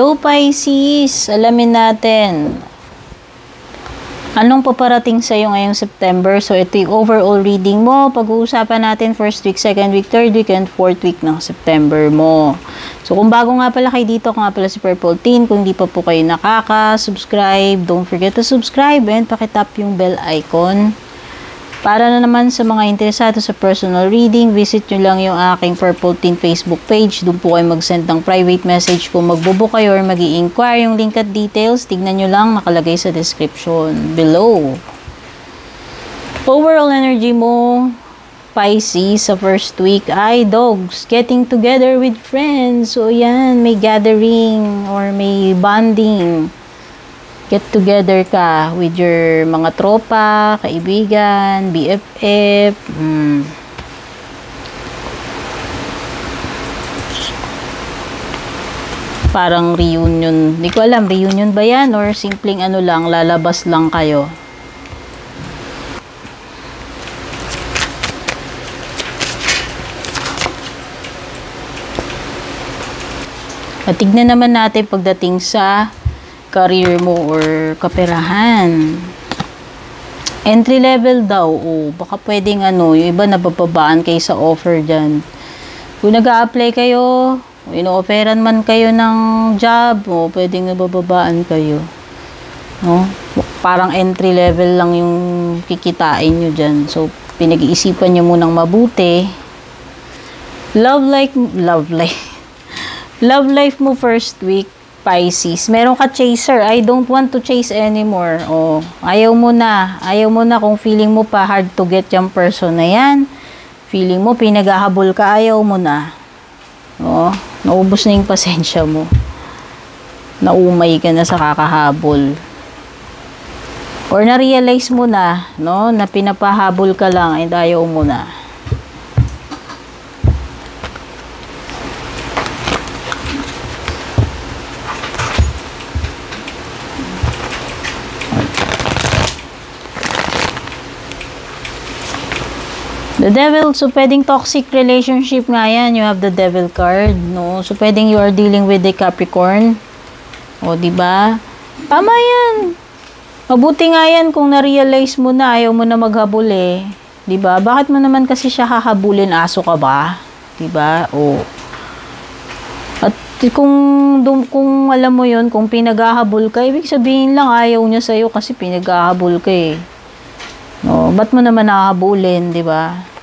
So, Pisces, alamin natin. Anong paparating sa'yo ngayong September? So, ito yung overall reading mo. Pag-uusapan natin first week, second week, third week, and fourth week ng September mo. So, kung bago nga pala kayo dito, ako nga pala si Purple Teen. Kung hindi pa po kayo nakaka-subscribe, don't forget to subscribe and pakitap yung bell icon. Para na naman sa mga interesado sa personal reading, visit nyo lang yung aking Purple Teen Facebook page. Doon po kayo mag-send ng private message kung magbubook kayo or mag-i-inquire. Yung link at details, tignan nyo lang, nakalagay sa description below. Overall energy mo, Pisces, sa first week ay dogs, getting together with friends. So, yan, may gathering or may bonding. Get together ka with your mga tropa, kaibigan, BFF. Parang reunion. Hindi ko alam, reunion ba yan? Or simpleng ano lang, lalabas lang kayo. At tignan naman natin pagdating sa career mo or kaperahan. Entry level daw. Baka pwedeng ano, yung iba nabababaan kayo sa offer dyan. Kung nag-a-apply kayo, ino-offeran man kayo ng job, pwedeng nabababaan kayo. No? Parang entry level lang yung kikitain nyo dyan. So, pinag-iisipan nyo munang mabuti. Love life mo first week, Pisces. Meron ka chaser. I don't want to chase anymore. Ayaw mo na. Ayaw mo na kung feeling mo pa hard to get yung person na yan. Feeling mo pinaghahabol ka, ayaw mo na. Naubos na yung pasensya mo. Naumay ka na sa kakahabol. Or na-realize mo na, no, na pinapahabol ka lang and ayaw mo na. The Devil, so pwedeng toxic relationship nga yan. You have the Devil card, no? So pwedeng you are dealing with a Capricorn. Diba? Tama yan. Mabuti nga yan kung na-realize mo na ayaw mo na maghabol eh. Diba? Bakit mo naman kasi siya hahabulin? Aso ka ba? Diba? At kung alam mo yun, kung pinaghahabol ka, ibig sabihin lang ayaw niya sa'yo kasi pinaghahabol ka eh. No, ba't mo naman nakahabulin, di ba?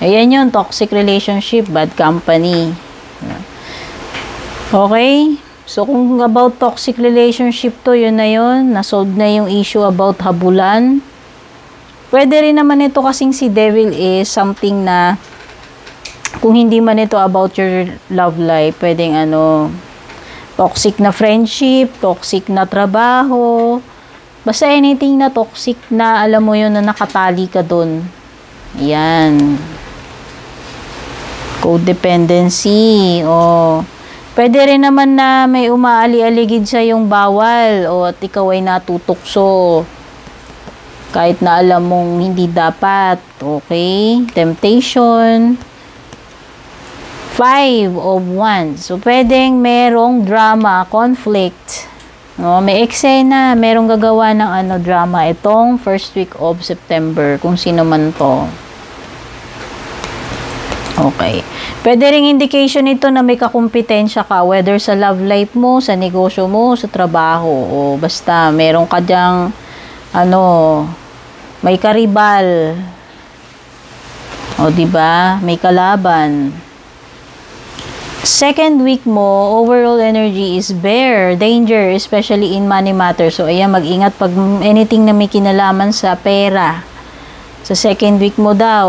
Ayan yun, toxic relationship, bad company. Okay? So, kung about toxic relationship to, yun na yun. Nasolve na yung issue about habulan. Pwede rin naman ito kasing si Devil is something na kung hindi man ito about your love life, pwedeng toxic na friendship, toxic na trabaho, basta anything na toxic na alam mo yun na nakatali ka dun. Yan. Codependency. Pwede rin naman na may umaali-aligid sa yung bawal at ikaw ay natutukso. Kahit na alam mong hindi dapat. Okay? Temptation. 5 of Wands. So, pwedeng merong drama, conflict. May eksena, merong gagawa ng drama itong first week of September, kung sino man to. Okay. Pwede ring indication ito na may kakumpetensya ka, whether sa love life mo, sa negosyo mo, sa trabaho, basta meron ka dyang may karibal. Diba? May kalaban. Second week mo, overall energy is bear, danger, especially in money matters. So, ayan, mag-ingat pag anything na may kinalaman sa pera. Sa second week mo daw,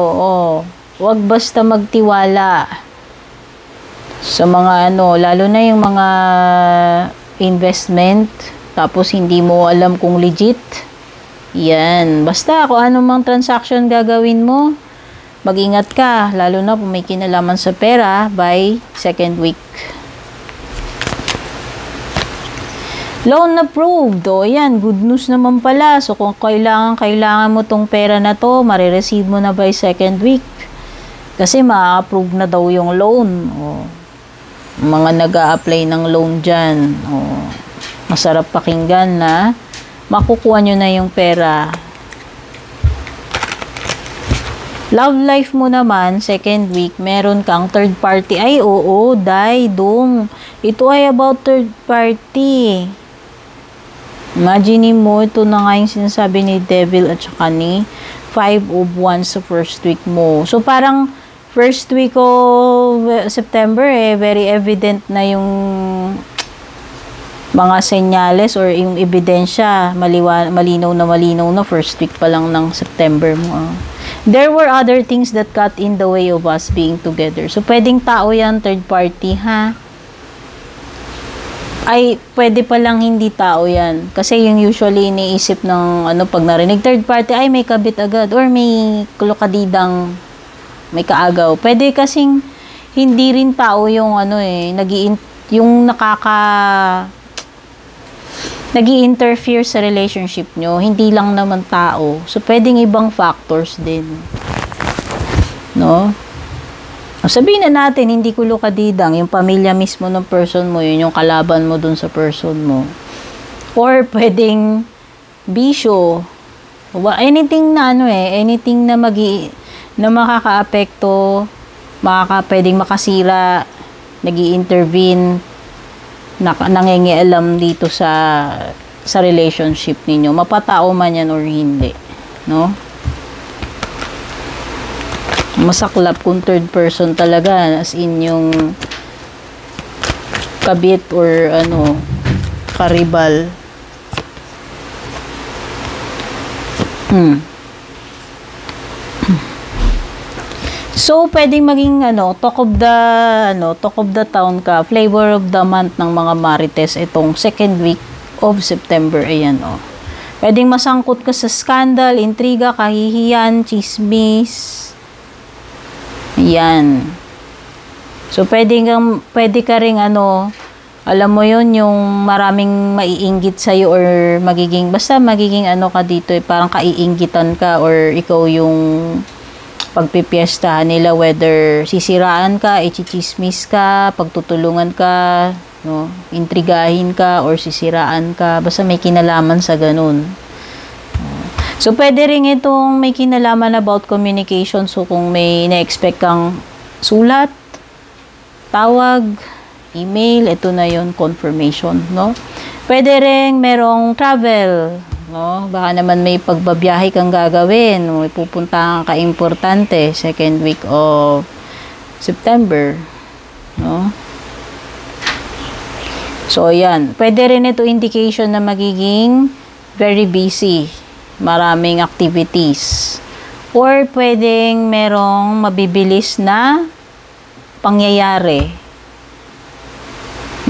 wag basta magtiwala sa mga lalo na yung mga investment, tapos hindi mo alam kung legit. Yan, basta kung anong transaction gagawin mo, mag-ingat ka, lalo na kung may kinalaman sa pera by second week. Loan approved. Yan, good news naman pala. So, kung kailangan mo tong pera na to, marireceive mo na by second week. Kasi ma-approve na daw yung loan. Mga nag-a-apply ng loan dyan. Masarap pakinggan na makukuha nyo na yung pera. Love life mo naman, second week, meron kang third party. Ay, oo, dong. Ito ay about third party. Imagine mo, ito na nga yung sinasabi ni Devil at saka ni 5 of Wands sa first week mo. So, parang first week of September, very evident na yung mga senyales or yung ebidensya. Malinaw na first week pa lang ng September mo. There were other things that got in the way of us being together. So, pwedeng tao yan, third party, ha? Ay, pwede palang hindi tao yan. Kasi yung usually iniisip ng, pag narinig third party, ay may kabit agad, or may kulokadidang, may kaagaw. Pwede kasing, hindi rin tao yung, yung nag-i-interfere sa relationship nyo. Hindi lang naman tao. So, pwedeng ibang factors din. No? Sabihin na natin, hindi kulokadidang, yung pamilya mismo ng person mo, yun yung kalaban mo dun sa person mo. Or pwedeng bisyo. Anything na anything na na makaka-apekto, pwedeng makasira, nag-i-intervene, nangingialam dito sa relationship ninyo. Mapatao man yan or hindi. No? Masaklap kung third person talaga, as in yung kabit or karibal. So, pwedeng maging talk of the town ka, flavor of the month ng mga Marites itong second week of September. Ayan, Pwedeng masangkot ka sa scandal, intriga, kahihiyan, chismis. Yan. So, pwede ka ring alam mo yun, yung maraming maiinggit sa'yo or magiging ka dito, parang kaiinggitan ka or ikaw yung pagpipiestahan nila, whether sisiraan ka, ichichismis ka, pagtutulungan ka, intrigahin ka, or sisiraan ka, basta may kinalaman sa ganun. So, pwede rin itong may kinalaman about communication. So, kung may na-expect kang sulat, tawag, email, ito na yon, confirmation, no? Pwede rin merong travel, no? Baka naman may pagbabiyahe kang gagawin, may pupuntahan ka importante, second week of September, no? So, yan. Pwede rin ito indication na magiging very busy. Maraming activities. Or pwedeng merong mabibilis na pangyayari.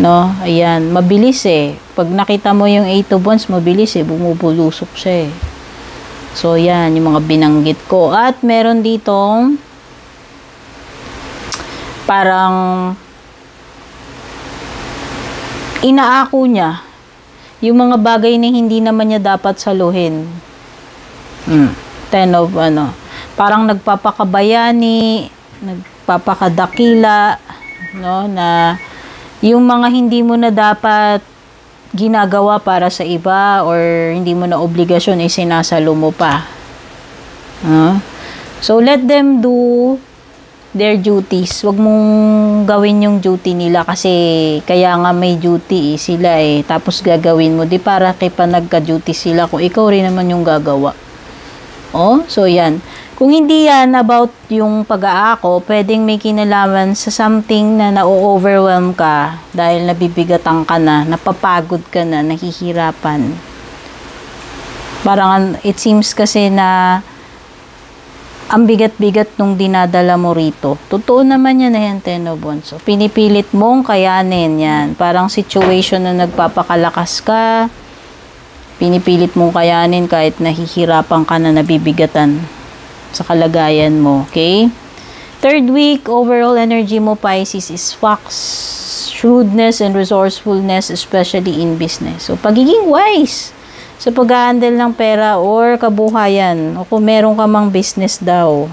No? Ayan. Mabilis Pag nakita mo yung 8 of Wands, mabilis bumubulusok siya So, yan. Yung mga binanggit ko. At meron ditong parang inaako niya yung mga bagay na hindi naman niya dapat saluhin. 10 of parang nagpapakabayani, nagpapakadakila, no, na yung mga hindi mo na dapat ginagawa para sa iba or hindi mo na obligasyon sinasalo mo pa. So, let them do their duties. Huwag mong gawin yung duty nila kasi kaya nga may duty sila Tapos gagawin mo. Di para pa nagka-duty sila kung ikaw rin naman yung gagawa. So yan. Kung hindi yan about yung pag-aako, pwedeng may kinalaman sa something na na-overwhelm ka dahil nabibigatan ka na, napapagod ka na, nahihirapan. Parang it seems kasi na ang bigat-bigat nung dinadala mo rito. Totoo naman yan na yan, 10 of Wands. So, pinipilit mong kayanin yan. Parang situation na nagpapakalakas ka, pinipilit mong kayanin kahit nahihirapan ka na, nabibigatan sa kalagayan mo. Okay? Third week, overall energy mo, Pisces, is fox, shrewdness, and resourcefulness, especially in business. So, pagiging wise sa pag-handle ng pera or kabuhayan o kung meron ka mang business daw.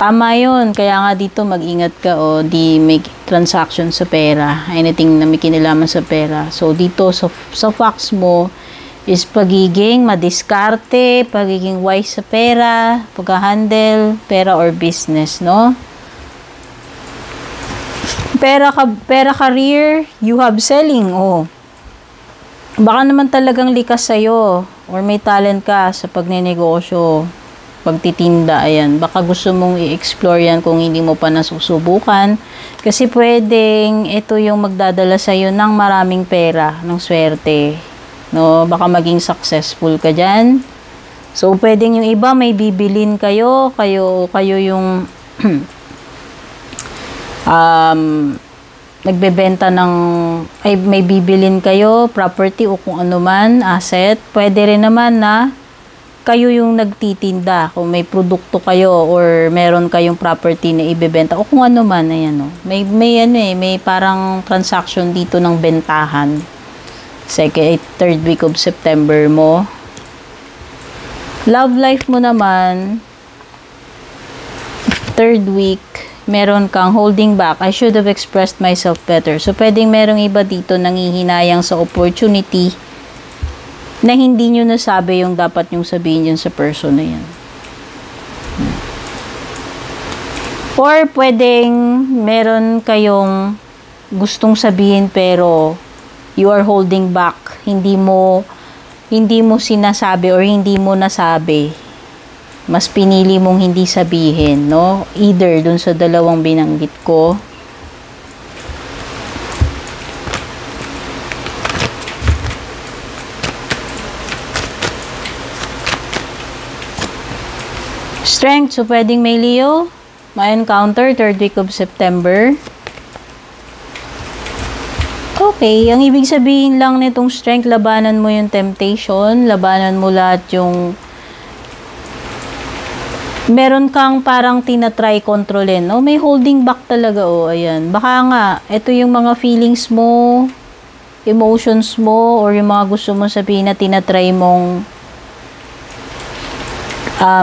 Tama yun. Kaya nga dito mag-ingat ka o di make transaction sa pera. Anything na may kinalaman sa pera. So dito sa facts mo is pagiging madiskarte, pagiging wise sa pera, pag-handle, pera or business, no? Pera career, you have selling, oh. Baka naman talagang likas sa'yo or may talent ka sa pagnenegosyo, pagtitinda, ayan. Baka gusto mong i-explore yan kung hindi mo pa nasusubukan. Kasi pwedeng ito yung magdadala sa'yo ng maraming pera, ng swerte. No? Baka maging successful ka dyan. So, pwedeng yung iba may bibilin kayo yung nagbebenta ng, may bibilin kayo, property o kung ano man, asset. Pwede rin naman na kayo yung nagtitinda, kung may produkto kayo or meron kayong property na ibebenta o kung ano man, ayan, no? May parang transaction dito ng bentahan. Third week of September mo. Love life mo naman, third week, meron kang holding back. I should have expressed myself better. So, pwedeng merong iba dito nanghihinayang sa opportunity na hindi nyo nasabi yung dapat nyong sabihin yun sa person na yan. Or, pwedeng meron kayong gustong sabihin pero you are holding back. Hindi mo sinasabi or hindi mo nasabi. Mas pinili mong hindi sabihin, no? Either dun sa dalawang binanggit ko. Strength, so pwedeng may Leo, ma-encounter third week of September. Okay, ang ibig sabihin lang nitong strength, labanan mo yung temptation, labanan mo lahat yung meron kang parang tinatry kontrolin, no? May holding back talaga, oh, ayan. Baka nga, ito yung mga feelings mo, emotions mo, or yung mga gusto mo sabihin na tinatry mong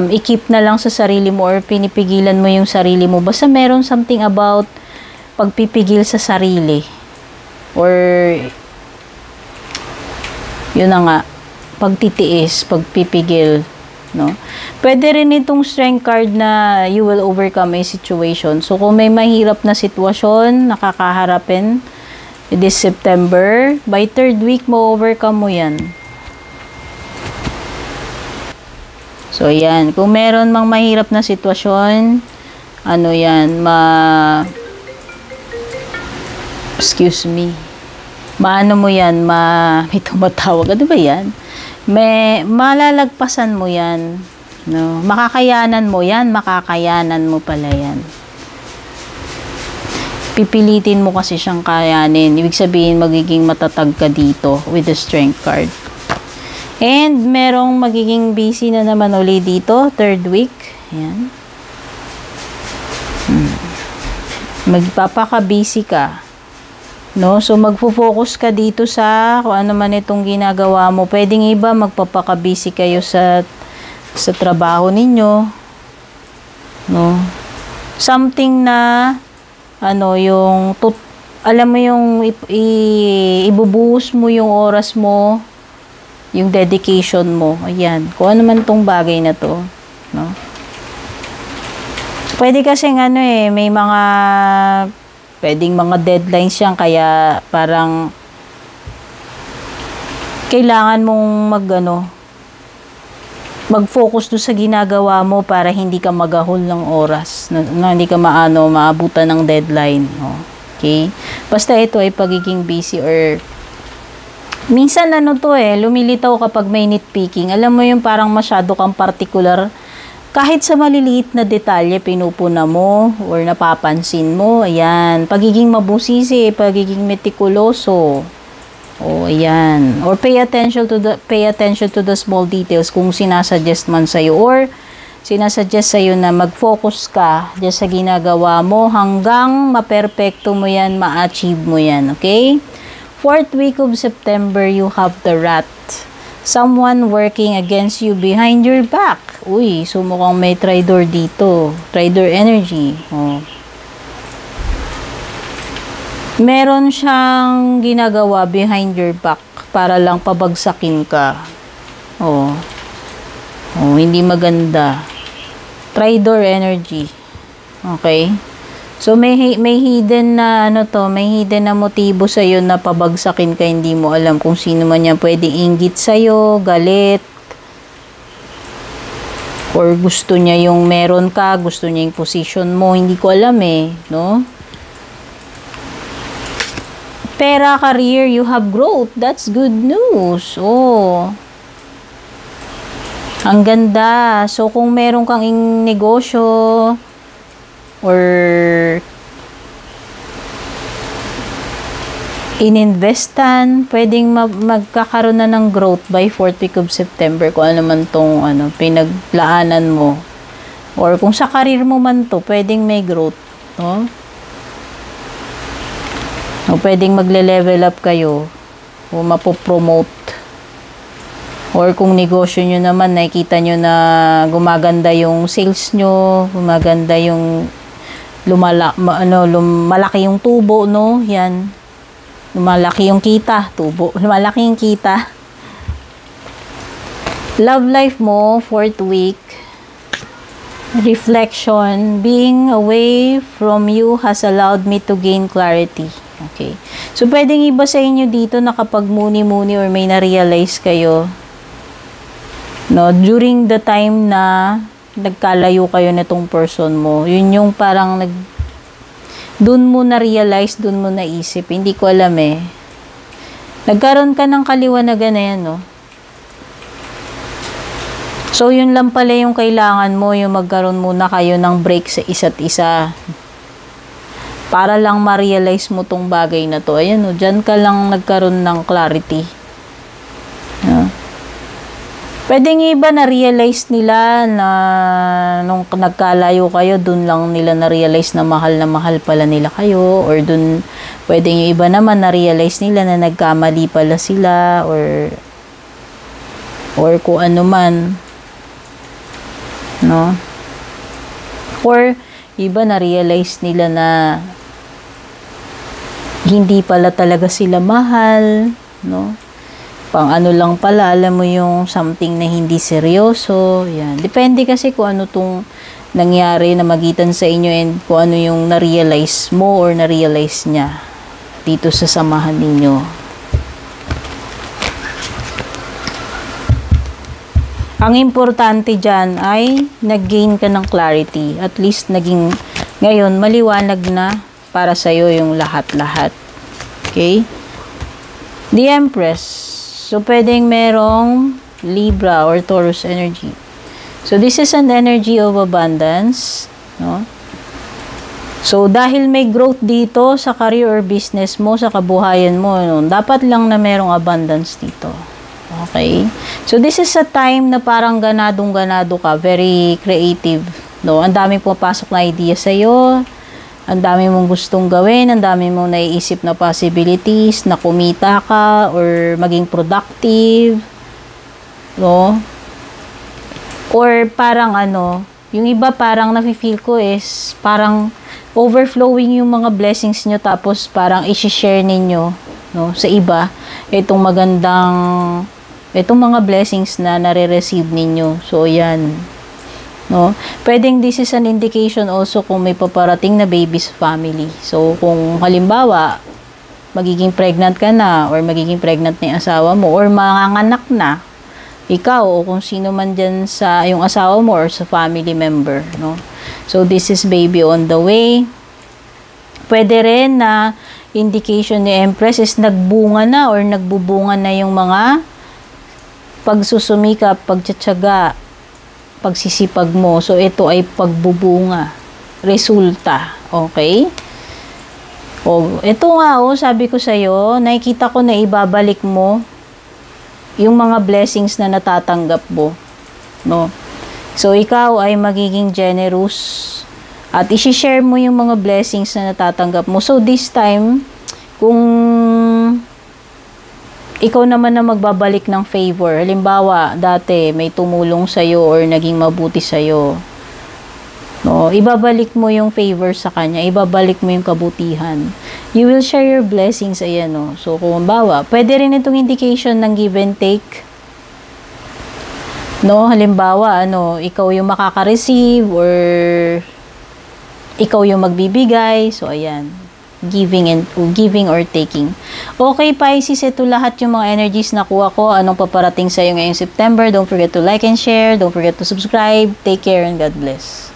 i-keep na lang sa sarili mo or pinipigilan mo yung sarili mo. Basta meron something about pagpipigil sa sarili. Or, yun na nga, pagtitiis, pagpipigil, no? Pwede rin itong strength card na you will overcome a situation. So, kung may mahirap na sitwasyon, nakakaharapin this September, by third week mo, overcome mo yan. So, yan. Kung meron mang mahirap na sitwasyon, ano yan, excuse me. Maano mo yan, may tumatawag. Ano ba yan? Malalagpasan mo yan. No? Makakayanan mo yan. Makakayanan mo pala yan. Pipilitin mo kasi siyang kayanin. Ibig sabihin, magiging matatag ka dito with the strength card. And, merong magiging busy na naman ulit dito, third week. Ayan. Magpapaka-busy ka. No? So, magpo-focus ka dito sa kung ano man itong ginagawa mo. Pwedeng iba, magpapaka-busy kayo sa trabaho ninyo. No? Something na, alam mo yung ibubuhos mo yung oras mo, yung dedication mo. Ayan. Kung ano man tong bagay na to. No? Pwede kasing may mga pwedeng mga deadlines yan. Kaya parang kailangan mong mag-focus doon sa ginagawa mo para hindi ka magahol ng oras. Na hindi ka maabutan ng deadline. No? Okay? Basta ito ay pagiging busy or minsan lumilitaw kapag may nitpicking. Alam mo yung parang masyado kang particular. Kahit sa maliliit na detalye, pinupuna mo or napapansin mo. Ayan. Pagiging mabusisi, pagiging metikuloso. O, ayan. Or pay attention to the small details kung sinasuggest man sa'yo. Or sinasuggest sa'yo na mag-focus ka dyan sa ginagawa mo hanggang maperpekto mo yan, ma-achieve mo yan. Okay? Fourth week of September, you have the Rat. Someone working against you behind your back. Uy, so mukhang may traitor dito. Traitor energy. Oh. Meron siyang ginagawa behind your back para lang pabagsakin ka. Oh. Oh, hindi maganda. Traitor energy. Okay? So, may hidden na, may hidden na motibo sa'yo na pabagsakin ka, hindi mo alam kung sino man yan. Pwedeng inggit sa'yo, galit, or gusto niya yung meron ka, gusto niya yung position mo, hindi ko alam no? Pera, career, you have growth. That's good news. Oh. Ang ganda. So, kung meron kang negosyo, or ininvestan, pwedeng magkakaroon na ng growth by 4th week of September kung ano man tong pinaglaanan mo. Or kung sa career mo man to, pwedeng may growth. No? O pwedeng magle-level up kayo o mapopromote. Or kung negosyo nyo naman, nakikita nyo na gumaganda yung sales nyo, gumaganda yung lumalaki yung tubo, no? Yan. Lumalaki yung kita, tubo. Lumalaki yung kita. Love life mo, 4th week. Reflection. Being away from you has allowed me to gain clarity. Okay. So, pwedeng iba sa inyo dito na kapag muni-muni or may na-realize kayo, no, during the time na nagkalayo kayo nitong person mo, yun yung parang dun mo na-realize, dun mo naisip. Hindi ko alam Nagkaroon ka ng kaliwanagan na yan, no? So, yun lang pala yung kailangan mo, yung magkaroon muna kayo ng break sa isa't isa. Para lang ma-realize mo tong bagay na to. Ayan, no? Diyan ka lang nagkaroon ng clarity. No? Pwedeng iba na-realize nila na nung nagkalayo kayo, dun lang nila na-realize na mahal pala nila kayo. Or dun, pwedeng yung iba naman na-realize nila na nagkamali pala sila. Or kung ano man. No? Or iba na-realize nila na hindi pala talaga sila mahal. No? Pang ano lang pala, alam mo yung something na hindi seryoso. Yan. Depende kasi kung ano tong nangyari na magitan sa inyo and kung ano yung na-realize mo or na-realize niya dito sa samahan ninyo. Ang importante dyan ay nag-gain ka ng clarity. At least naging ngayon maliwanag na para sa'yo yung lahat-lahat. Okay? The Empress. So, pwedeng merong Libra or Taurus energy. So, this is an energy of abundance. No? So, dahil may growth dito sa career or business mo, sa kabuhayan mo, no, dapat lang na merong abundance dito. Okay? So, this is a time na parang ganadong-ganado ka. Very creative. No? Ang daming pumapasok na idea sa'yo. Ang dami mong gustong gawin, ang dami mong naiisip na possibilities, na kumita ka, or maging productive, no? Or parang yung iba parang nafe-feel ko is, parang overflowing yung mga blessings nyo, tapos parang i-share ninyo, no, sa iba, itong mga blessings na nare-receive ninyo. So, yan. No? Pwedeng this is an indication also kung may paparating na baby's family. So, kung halimbawa, magiging pregnant ka na or magiging pregnant na yung asawa mo or manganganak na ikaw o kung sino man dyan sa yung asawa mo or sa family member. No? So, this is baby on the way. Pwede rin na indication ni Empress is nagbunga na or nagbubunga na yung mga pagsusumikap, pagtsatsaga, pagsisipag mo. So, ito ay pagbubunga. Resulta. Okay? O, ito nga, sabi ko sa'yo, nakikita ko na ibabalik mo yung mga blessings na natatanggap mo. No? So, ikaw ay magiging generous at isi-share mo yung mga blessings na natatanggap mo. So, this time, kung ikaw naman na magbabalik ng favor. Halimbawa, dati may tumulong sa'yo or naging mabuti sa'yo. No, ibabalik mo yung favor sa kanya, ibabalik mo yung kabutihan. You will share your blessings, ayan, no. So, kung halimbawa, pwede rin itong indication ng give and take. No, halimbawa, ikaw yung makaka-receive or ikaw yung magbibigay. So, ayan. Giving or taking. Okay, Pisces, ito lahat yung mga energies na kuha ko. Anong paparating sa'yo ngayong September? Don't forget to like and share. Don't forget to subscribe. Take care and God bless.